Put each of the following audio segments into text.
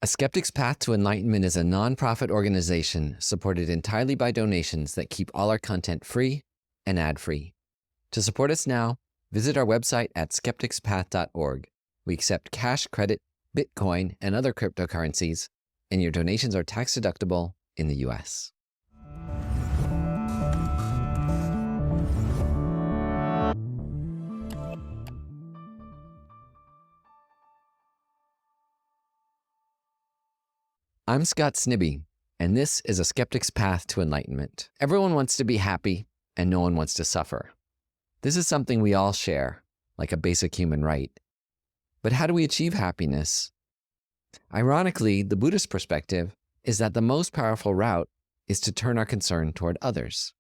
A Skeptic's Path to Enlightenment is a nonprofit organization supported entirely by donations that keep all our content free and ad-free. To support us now, visit our website at skepticspath.org. We accept cash, credit, Bitcoin, and other cryptocurrencies, and your donations are tax-deductible in the US. I'm Scott Snibbe, and this is A Skeptic's Path to Enlightenment. Everyone wants to be happy, and no one wants to suffer. This is something we all share, like a basic human right. But how do we achieve happiness? Ironically, the Buddhist perspective is that the most powerful route is to turn our concern toward others.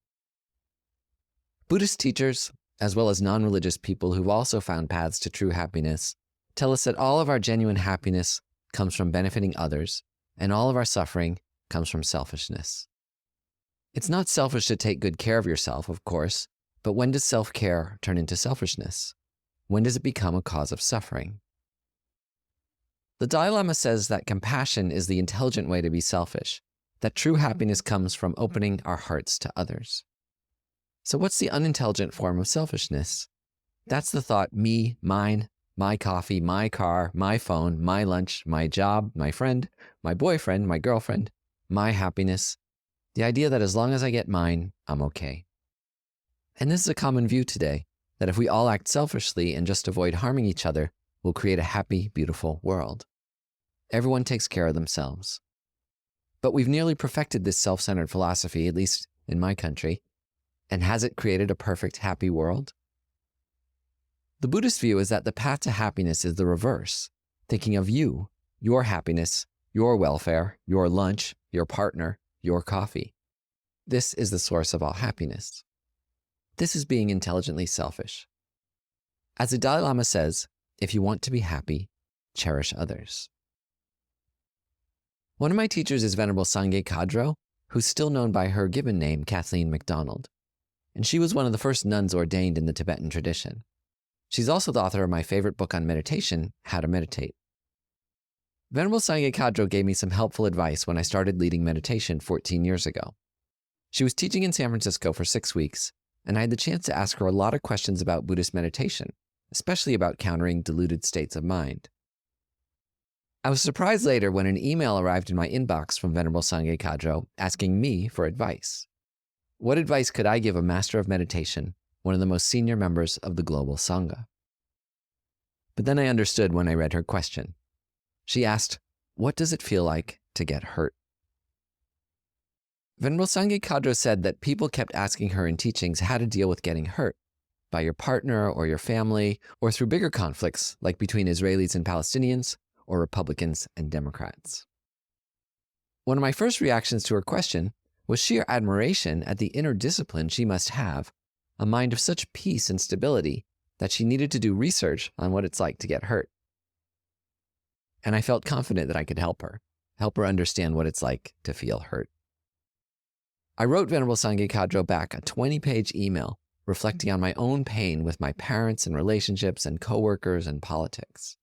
Buddhist teachers, as well as non-religious people who've also found paths to true happiness, tell us that all of our genuine happiness comes from benefiting others, and all of our suffering comes from selfishness. It's not selfish to take good care of yourself, of course, but when does self-care turn into selfishness? When does it become a cause of suffering? The Dalai Lama says that compassion is the intelligent way to be selfish, that true happiness comes from opening our hearts to others. So what's the unintelligent form of selfishness? That's the thought, me, mine, my coffee, my car, my phone, my lunch, my job, my friend, my boyfriend, my girlfriend, my happiness. The idea that as long as I get mine, I'm okay. And this is a common view today, that if we all act selfishly and just avoid harming each other, we'll create a happy, beautiful world. Everyone takes care of themselves. But we've nearly perfected this self-centered philosophy, at least in my country. And has it created a perfect, happy world? The Buddhist view is that the path to happiness is the reverse, thinking of you, your happiness, your welfare, your lunch, your partner, your coffee. This is the source of all happiness. This is being intelligently selfish. As the Dalai Lama says, if you want to be happy, cherish others. One of my teachers is Venerable Sangye Kadro, who's still known by her given name, Kathleen MacDonald. And she was one of the first nuns ordained in the Tibetan tradition. She's also the author of my favorite book on meditation, How to Meditate. Venerable Sangye Kadro gave me some helpful advice when I started leading meditation 14 years ago. She was teaching in San Francisco for 6 weeks, and I had the chance to ask her a lot of questions about Buddhist meditation, especially about countering deluded states of mind. I was surprised later when an email arrived in my inbox from Venerable Sangye Kadro asking me for advice. What advice could I give a master of meditation, one of the most senior members of the global Sangha? But then I understood when I read her question. She asked, what does it feel like to get hurt? Venerable Sangye Kadro said that people kept asking her in teachings how to deal with getting hurt by your partner or your family, or through bigger conflicts like between Israelis and Palestinians, or Republicans and Democrats. One of my first reactions to her question was sheer admiration at the inner discipline she must have, a mind of such peace and stability that she needed to do research on what it's like to get hurt. And I felt confident that I could help her understand what it's like to feel hurt. I wrote Venerable Sangye Kadro back a 20-page email reflecting on my own pain with my parents and relationships and coworkers and politics.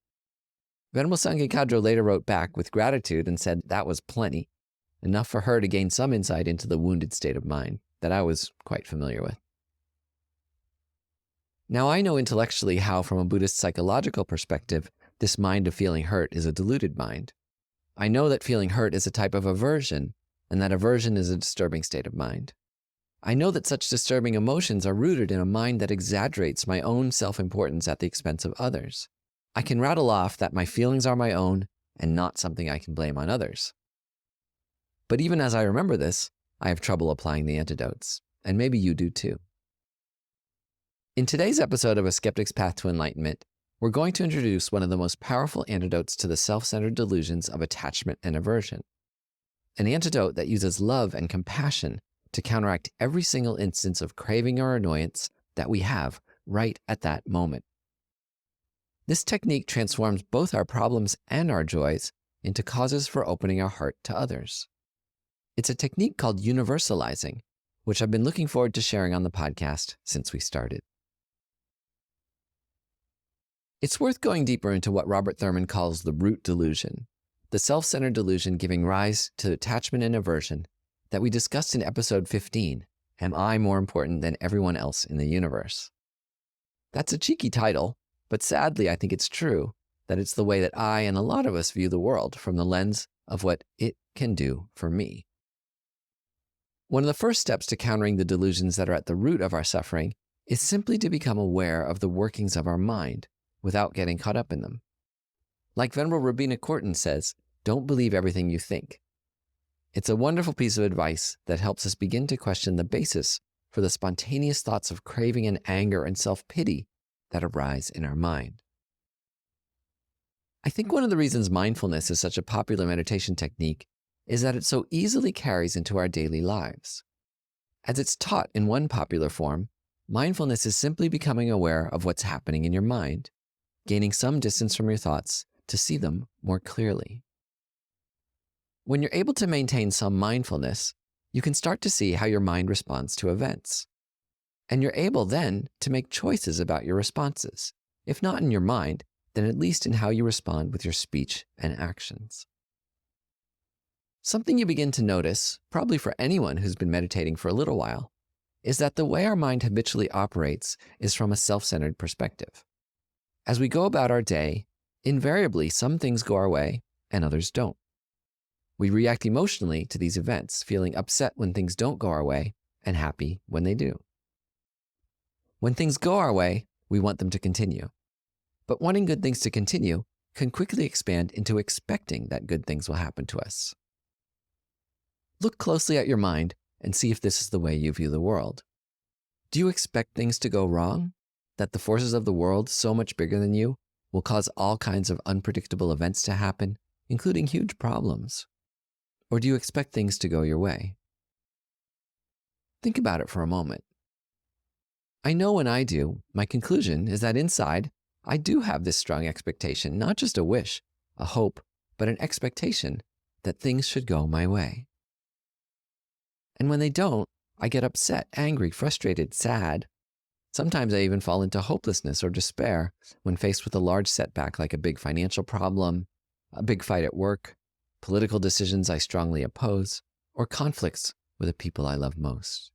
Venerable Sangye Kadro later wrote back with gratitude and said that was plenty, enough for her to gain some insight into the wounded state of mind that I was quite familiar with. Now I know intellectually how, from a Buddhist psychological perspective, this mind of feeling hurt is a deluded mind. I know that feeling hurt is a type of aversion, and that aversion is a disturbing state of mind. I know that such disturbing emotions are rooted in a mind that exaggerates my own self-importance at the expense of others. I can rattle off that my feelings are my own and not something I can blame on others. But even as I remember this, I have trouble applying the antidotes, and maybe you do too. In today's episode of A Skeptic's Path to Enlightenment, we're going to introduce one of the most powerful antidotes to the self-centered delusions of attachment and aversion. An antidote that uses love and compassion to counteract every single instance of craving or annoyance that we have right at that moment. This technique transforms both our problems and our joys into causes for opening our heart to others. It's a technique called universalizing, which I've been looking forward to sharing on the podcast since we started. It's worth going deeper into what Robert Thurman calls the root delusion, the self-centered delusion giving rise to attachment and aversion that we discussed in episode 15, Am I More Important Than Everyone Else in the Universe? That's a cheeky title, but sadly I think it's true that it's the way that I and a lot of us view the world from the lens of what it can do for me. One of the first steps to countering the delusions that are at the root of our suffering is simply to become aware of the workings of our mind without getting caught up in them. Like Venerable Robina Corton says, don't believe everything you think. It's a wonderful piece of advice that helps us begin to question the basis for the spontaneous thoughts of craving and anger and self-pity that arise in our mind. I think one of the reasons mindfulness is such a popular meditation technique is that it so easily carries into our daily lives. As it's taught in one popular form, mindfulness is simply becoming aware of what's happening in your mind, gaining some distance from your thoughts to see them more clearly. When you're able to maintain some mindfulness, you can start to see how your mind responds to events. And you're able then to make choices about your responses, if not in your mind, then at least in how you respond with your speech and actions. Something you begin to notice, probably for anyone who's been meditating for a little while, is that the way our mind habitually operates is from a self-centered perspective. As we go about our day, invariably some things go our way and others don't. We react emotionally to these events, feeling upset when things don't go our way and happy when they do. When things go our way, we want them to continue. But wanting good things to continue can quickly expand into expecting that good things will happen to us. Look closely at your mind and see if this is the way you view the world. Do you expect things to go wrong? That the forces of the world, so much bigger than you, will cause all kinds of unpredictable events to happen, including huge problems? Or do you expect things to go your way? Think about it for a moment. I know when I do, my conclusion is that inside, I do have this strong expectation, not just a wish, a hope, but an expectation that things should go my way. And when they don't, I get upset, angry, frustrated, sad. Sometimes I even fall into hopelessness or despair when faced with a large setback like a big financial problem, a big fight at work, political decisions I strongly oppose, or conflicts with the people I love most.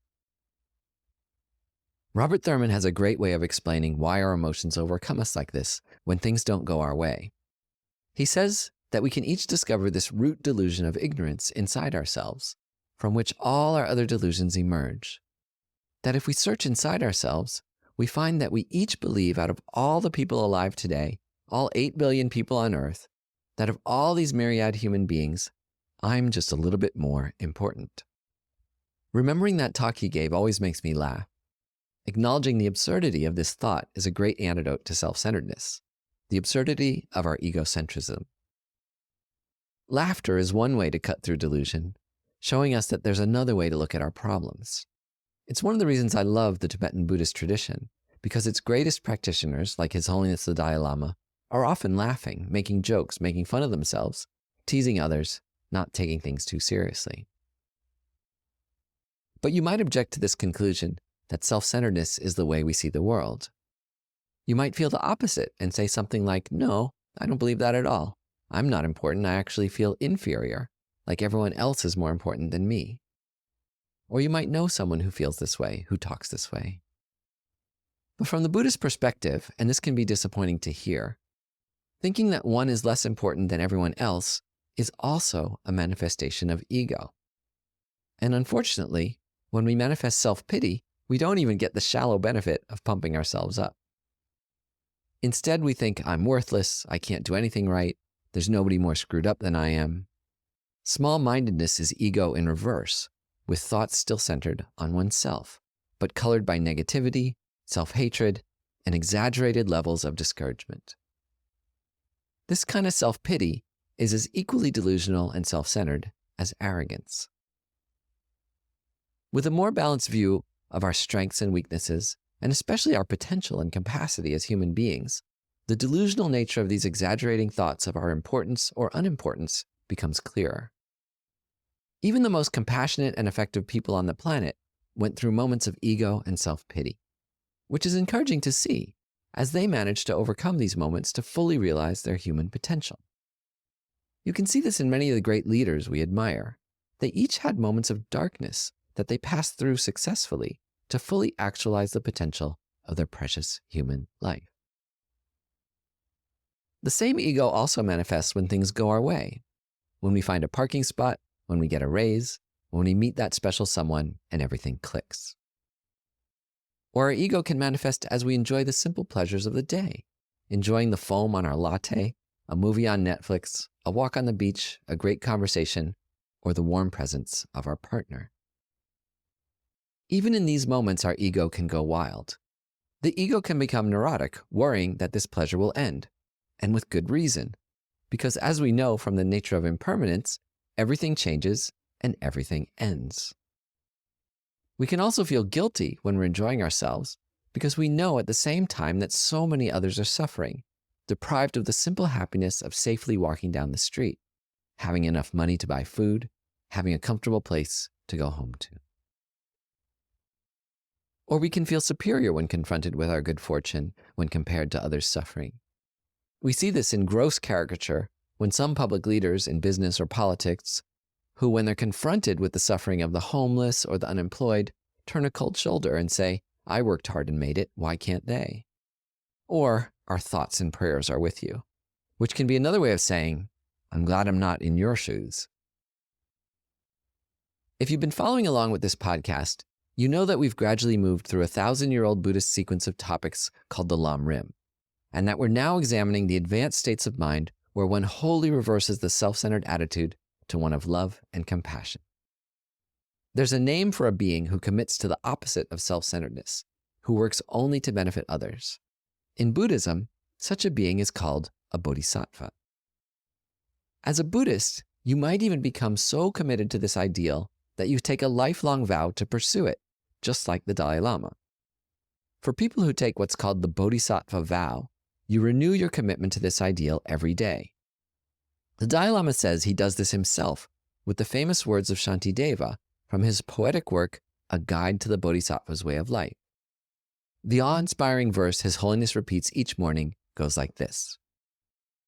Robert Thurman has a great way of explaining why our emotions overcome us like this when things don't go our way. He says that we can each discover this root delusion of ignorance inside ourselves, from which all our other delusions emerge. That if we search inside ourselves, we find that we each believe out of all the people alive today, all 8 billion people on Earth, that of all these myriad human beings, I'm just a little bit more important. Remembering that talk he gave always makes me laugh. Acknowledging the absurdity of this thought is a great antidote to self-centeredness, the absurdity of our egocentrism. Laughter is one way to cut through delusion, showing us that there's another way to look at our problems. It's one of the reasons I love the Tibetan Buddhist tradition, because its greatest practitioners, like His Holiness the Dalai Lama, are often laughing, making jokes, making fun of themselves, teasing others, not taking things too seriously. But you might object to this conclusion that self-centeredness is the way we see the world. You might feel the opposite and say something like, no, I don't believe that at all. I'm not important, I actually feel inferior, like everyone else is more important than me. Or you might know someone who feels this way, who talks this way. But from the Buddhist perspective, and this can be disappointing to hear, thinking that one is less important than everyone else is also a manifestation of ego. And unfortunately, when we manifest self-pity, we don't even get the shallow benefit of pumping ourselves up. Instead, we think, I'm worthless, I can't do anything right, there's nobody more screwed up than I am. Small-mindedness is ego in reverse, with thoughts still centered on oneself, but colored by negativity, self-hatred, and exaggerated levels of discouragement. This kind of self-pity is as equally delusional and self-centered as arrogance. With a more balanced view of our strengths and weaknesses, and especially our potential and capacity as human beings, the delusional nature of these exaggerating thoughts of our importance or unimportance becomes clearer. Even the most compassionate and effective people on the planet went through moments of ego and self-pity, which is encouraging to see as they managed to overcome these moments to fully realize their human potential. You can see this in many of the great leaders we admire. They each had moments of darkness that they passed through successfully to fully actualize the potential of their precious human life. The same ego also manifests when things go our way. When we find a parking spot, when we get a raise, when we meet that special someone and everything clicks. Or our ego can manifest as we enjoy the simple pleasures of the day, enjoying the foam on our latte, a movie on Netflix, a walk on the beach, a great conversation, or the warm presence of our partner. Even in these moments, our ego can go wild. The ego can become neurotic, worrying that this pleasure will end, and with good reason, because as we know from the nature of impermanence, everything changes and everything ends. We can also feel guilty when we're enjoying ourselves because we know at the same time that so many others are suffering, deprived of the simple happiness of safely walking down the street, having enough money to buy food, having a comfortable place to go home to. Or we can feel superior when confronted with our good fortune when compared to others' suffering. We see this in gross caricature when some public leaders in business or politics, who when they're confronted with the suffering of the homeless or the unemployed, turn a cold shoulder and say, "I worked hard and made it, why can't they?" Or, "Our thoughts and prayers are with you," which can be another way of saying, "I'm glad I'm not in your shoes." If you've been following along with this podcast, you know that we've gradually moved through a 1,000-year-old Buddhist sequence of topics called the Lam Rim, and that we're now examining the advanced states of mind where one wholly reverses the self-centered attitude to one of love and compassion. There's a name for a being who commits to the opposite of self-centeredness, who works only to benefit others. In Buddhism, such a being is called a bodhisattva. As a Buddhist, you might even become so committed to this ideal that you take a lifelong vow to pursue it, just like the Dalai Lama. For people who take what's called the bodhisattva vow, you renew your commitment to this ideal every day. The Dalai Lama says he does this himself with the famous words of Shantideva from his poetic work, A Guide to the Bodhisattva's Way of Life. The awe-inspiring verse His Holiness repeats each morning goes like this: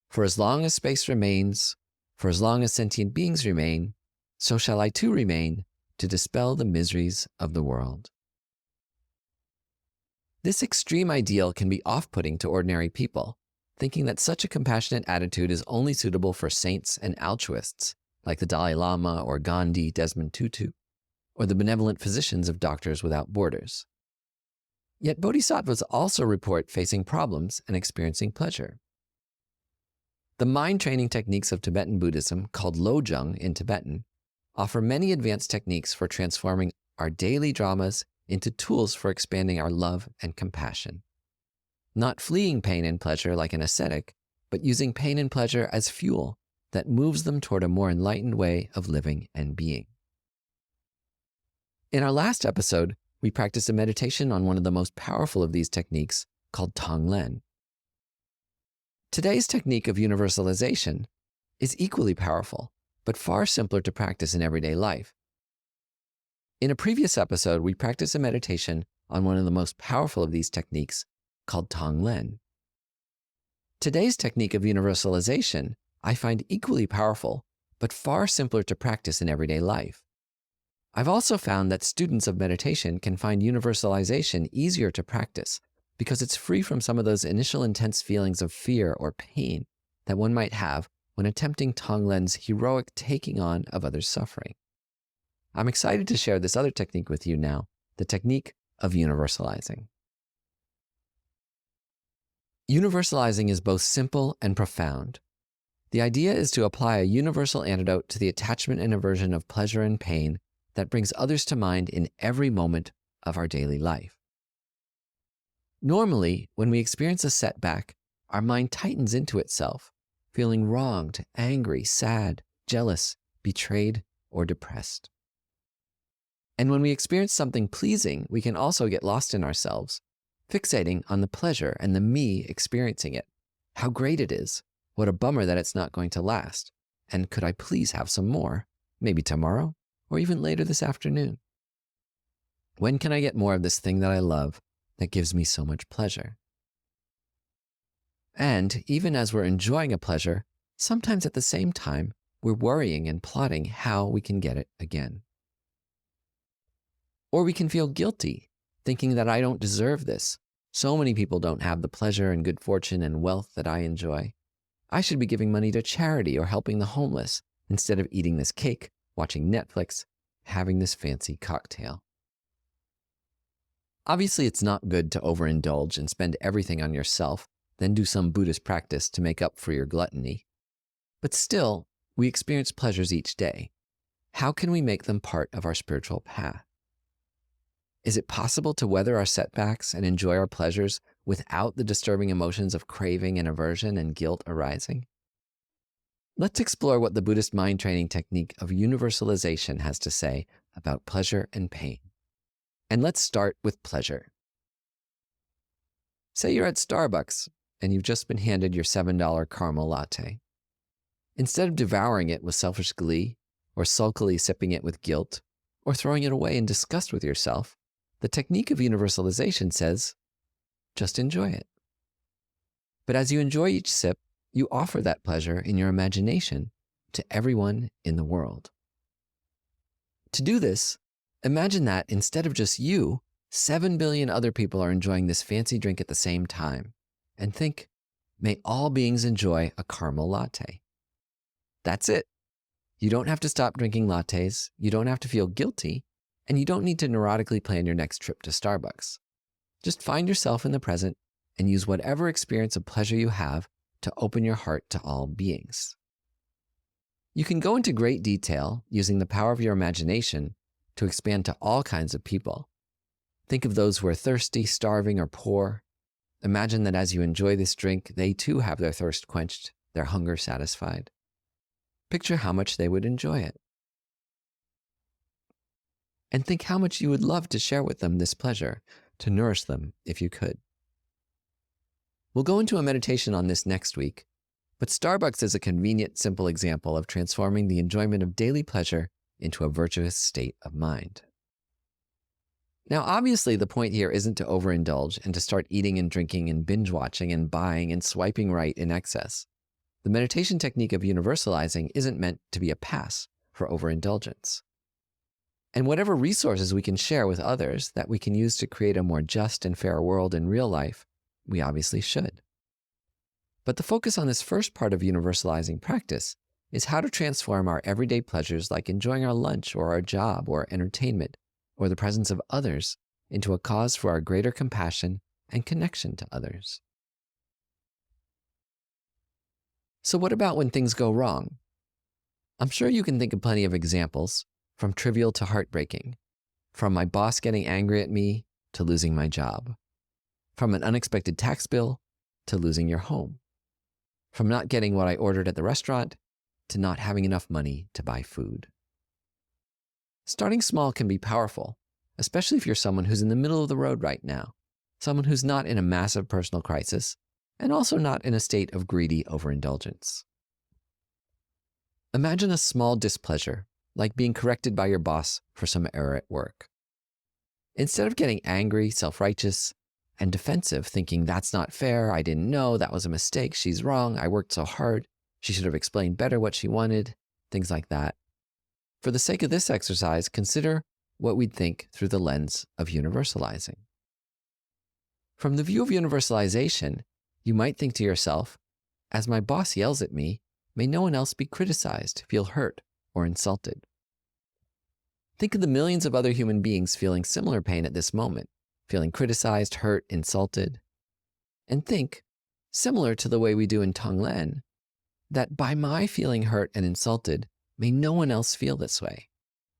"For as long as space remains, for as long as sentient beings remain, so shall I too remain to dispel the miseries of the world." This extreme ideal can be off-putting to ordinary people, thinking that such a compassionate attitude is only suitable for saints and altruists, like the Dalai Lama or Gandhi, Desmond Tutu, or the benevolent physicians of Doctors Without Borders. Yet bodhisattvas also report facing problems and experiencing pleasure. The mind training techniques of Tibetan Buddhism, called Lojong in Tibetan, offer many advanced techniques for transforming our daily dramas into tools for expanding our love and compassion. Not fleeing pain and pleasure like an ascetic, but using pain and pleasure as fuel that moves them toward a more enlightened way of living and being. In our last episode, we practiced a meditation on one of the most powerful of these techniques called Tonglen. Today's technique of universalization is equally powerful, but far simpler to practice in everyday life. In a previous episode, we practiced a meditation on one of the most powerful of these techniques called Tonglen. Today's technique of universalization I find equally powerful, but far simpler to practice in everyday life. I've also found that students of meditation can find universalization easier to practice because it's free from some of those initial intense feelings of fear or pain that one might have when attempting Tonglen's heroic taking on of others' suffering. I'm excited to share this other technique with you now, the technique of universalizing. Universalizing is both simple and profound. The idea is to apply a universal antidote to the attachment and aversion of pleasure and pain that brings others to mind in every moment of our daily life. Normally, when we experience a setback, our mind tightens into itself, feeling wronged, angry, sad, jealous, betrayed, or depressed. And when we experience something pleasing, we can also get lost in ourselves, fixating on the pleasure and the me experiencing it, how great it is, what a bummer that it's not going to last, and could I please have some more, maybe tomorrow, or even later this afternoon? When can I get more of this thing that I love that gives me so much pleasure? And even as we're enjoying a pleasure, sometimes at the same time, we're worrying and plotting how we can get it again. Or we can feel guilty, thinking that I don't deserve this. So many people don't have the pleasure and good fortune and wealth that I enjoy. I should be giving money to charity or helping the homeless instead of eating this cake, watching Netflix, having this fancy cocktail. Obviously, it's not good to overindulge and spend everything on yourself, then do some Buddhist practice to make up for your gluttony. But still, we experience pleasures each day. How can we make them part of our spiritual path? Is it possible to weather our setbacks and enjoy our pleasures without the disturbing emotions of craving and aversion and guilt arising? Let's explore what the Buddhist mind training technique of universalization has to say about pleasure and pain. And let's start with pleasure. Say you're at Starbucks and you've just been handed your $7 caramel latte. Instead of devouring it with selfish glee, or sulkily sipping it with guilt, or throwing it away in disgust with yourself, the technique of universalization says, just enjoy it. But as you enjoy each sip, you offer that pleasure in your imagination to everyone in the world. To do this, imagine that instead of just you, 7 billion other people are enjoying this fancy drink at the same time. And think, may all beings enjoy a caramel latte. That's it. You don't have to stop drinking lattes, you don't have to feel guilty, and you don't need to neurotically plan your next trip to Starbucks. Just find yourself in the present and use whatever experience of pleasure you have to open your heart to all beings. You can go into great detail using the power of your imagination to expand to all kinds of people. Think of those who are thirsty, starving, or poor. Imagine that as you enjoy this drink, they too have their thirst quenched, their hunger satisfied. Picture how much they would enjoy it. And think how much you would love to share with them this pleasure, to nourish them if you could. We'll go into a meditation on this next week, but Starbucks is a convenient, simple example of transforming the enjoyment of daily pleasure into a virtuous state of mind. Now, obviously, the point here isn't to overindulge and to start eating and drinking and binge watching and buying and swiping right in excess. The meditation technique of universalizing isn't meant to be a pass for overindulgence. And whatever resources we can share with others that we can use to create a more just and fair world in real life, we obviously should. But the focus on this first part of universalizing practice is how to transform our everyday pleasures like enjoying our lunch or our job or entertainment or the presence of others into a cause for our greater compassion and connection to others. So what about when things go wrong? I'm sure you can think of plenty of examples, from trivial to heartbreaking, from my boss getting angry at me to losing my job, from an unexpected tax bill to losing your home, from not getting what I ordered at the restaurant to not having enough money to buy food. Starting small can be powerful, especially if you're someone who's in the middle of the road right now, someone who's not in a massive personal crisis, and also not in a state of greedy overindulgence. Imagine a small displeasure, like being corrected by your boss for some error at work. Instead of getting angry, self-righteous, and defensive, thinking that's not fair, I didn't know, that was a mistake, she's wrong, I worked so hard, she should have explained better what she wanted, things like that. For the sake of this exercise, consider what we'd think through the lens of universalizing. From the view of universalization, you might think to yourself, as my boss yells at me, may no one else be criticized, feel hurt, or insulted. Think of the millions of other human beings feeling similar pain at this moment, feeling criticized, hurt, insulted. And think, similar to the way we do in Tonglen, that by my feeling hurt and insulted, may no one else feel this way.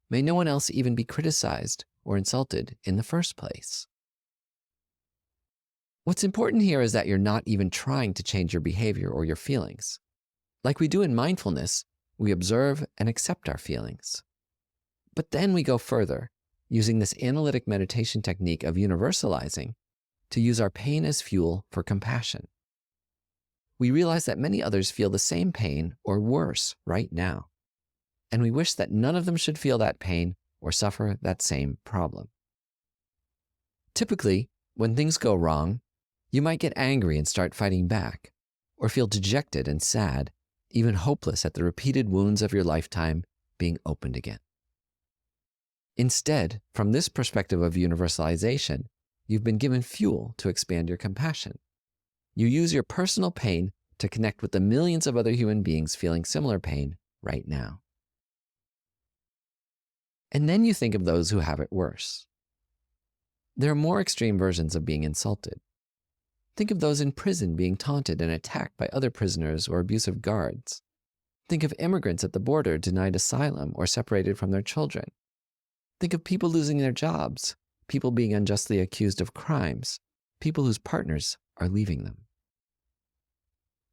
May no one else even be criticized or insulted in the first place. What's important here is that you're not even trying to change your behavior or your feelings. Like we do in mindfulness, we observe and accept our feelings. But then we go further, using this analytic meditation technique of universalizing to use our pain as fuel for compassion. We realize that many others feel the same pain or worse right now, and we wish that none of them should feel that pain or suffer that same problem. Typically, when things go wrong, you might get angry and start fighting back, or feel dejected and sad, even hopeless at the repeated wounds of your lifetime being opened again. Instead, from this perspective of universalization, you've been given fuel to expand your compassion. You use your personal pain to connect with the millions of other human beings feeling similar pain right now. And then you think of those who have it worse. There are more extreme versions of being insulted. Think of those in prison being taunted and attacked by other prisoners or abusive guards. Think of immigrants at the border denied asylum or separated from their children. Think of people losing their jobs, people being unjustly accused of crimes, people whose partners are leaving them.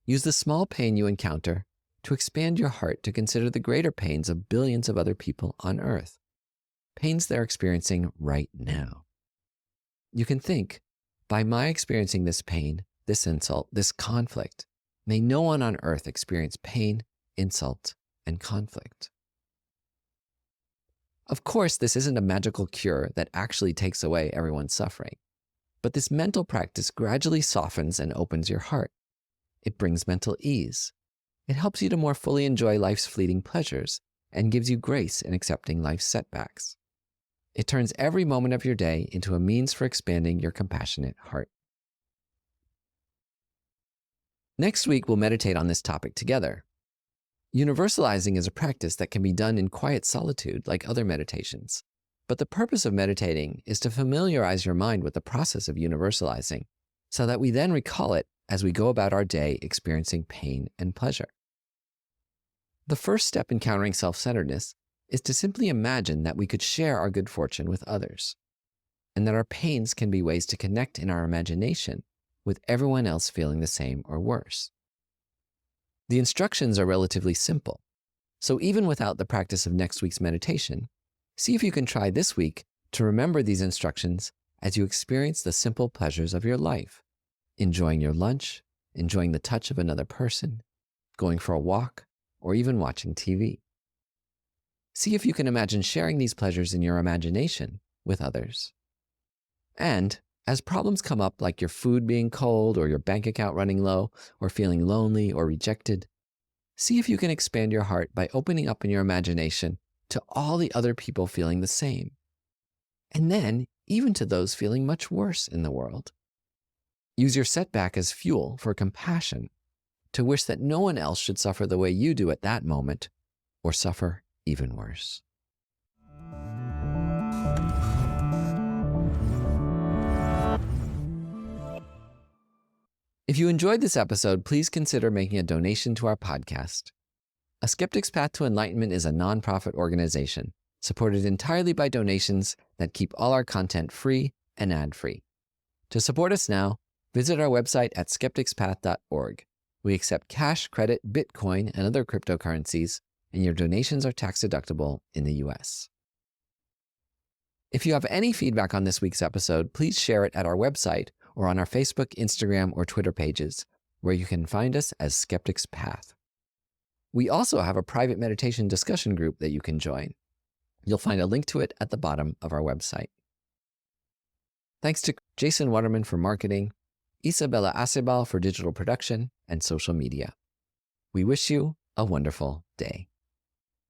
Use the small pain you encounter to expand your heart to consider the greater pains of billions of other people on Earth, pains they're experiencing right now. You can think, by my experiencing this pain, this insult, this conflict, may no one on Earth experience pain, insult, and conflict. Of course, this isn't a magical cure that actually takes away everyone's suffering, but this mental practice gradually softens and opens your heart. It brings mental ease. It helps you to more fully enjoy life's fleeting pleasures and gives you grace in accepting life's setbacks. It turns every moment of your day into a means for expanding your compassionate heart. Next week, we'll meditate on this topic together. Universalizing is a practice that can be done in quiet solitude like other meditations. But the purpose of meditating is to familiarize your mind with the process of universalizing so that we then recall it as we go about our day experiencing pain and pleasure. The first step in countering self-centeredness is to simply imagine that we could share our good fortune with others, and that our pains can be ways to connect in our imagination with everyone else feeling the same or worse. The instructions are relatively simple, so even without the practice of next week's meditation, see if you can try this week to remember these instructions as you experience the simple pleasures of your life, enjoying your lunch, enjoying the touch of another person, going for a walk, or even watching TV. See if you can imagine sharing these pleasures in your imagination with others. And as problems come up like your food being cold or your bank account running low or feeling lonely or rejected, see if you can expand your heart by opening up in your imagination to all the other people feeling the same. And then even to those feeling much worse in the world. Use your setback as fuel for compassion to wish that no one else should suffer the way you do at that moment or suffer even worse. If you enjoyed this episode, please consider making a donation to our podcast. A Skeptic's Path to Enlightenment is a nonprofit organization supported entirely by donations that keep all our content free and ad-free. To support us now, visit our website at skepticspath.org. We accept cash, credit, Bitcoin, and other cryptocurrencies, and your donations are tax-deductible in the US. If you have any feedback on this week's episode, please share it at our website or on our Facebook, Instagram, or Twitter pages, where you can find us as Skeptic's Path. We also have a private meditation discussion group that you can join. You'll find a link to it at the bottom of our website. Thanks to Jason Waterman for marketing, Isabella Acebal for digital production and social media. We wish you a wonderful day.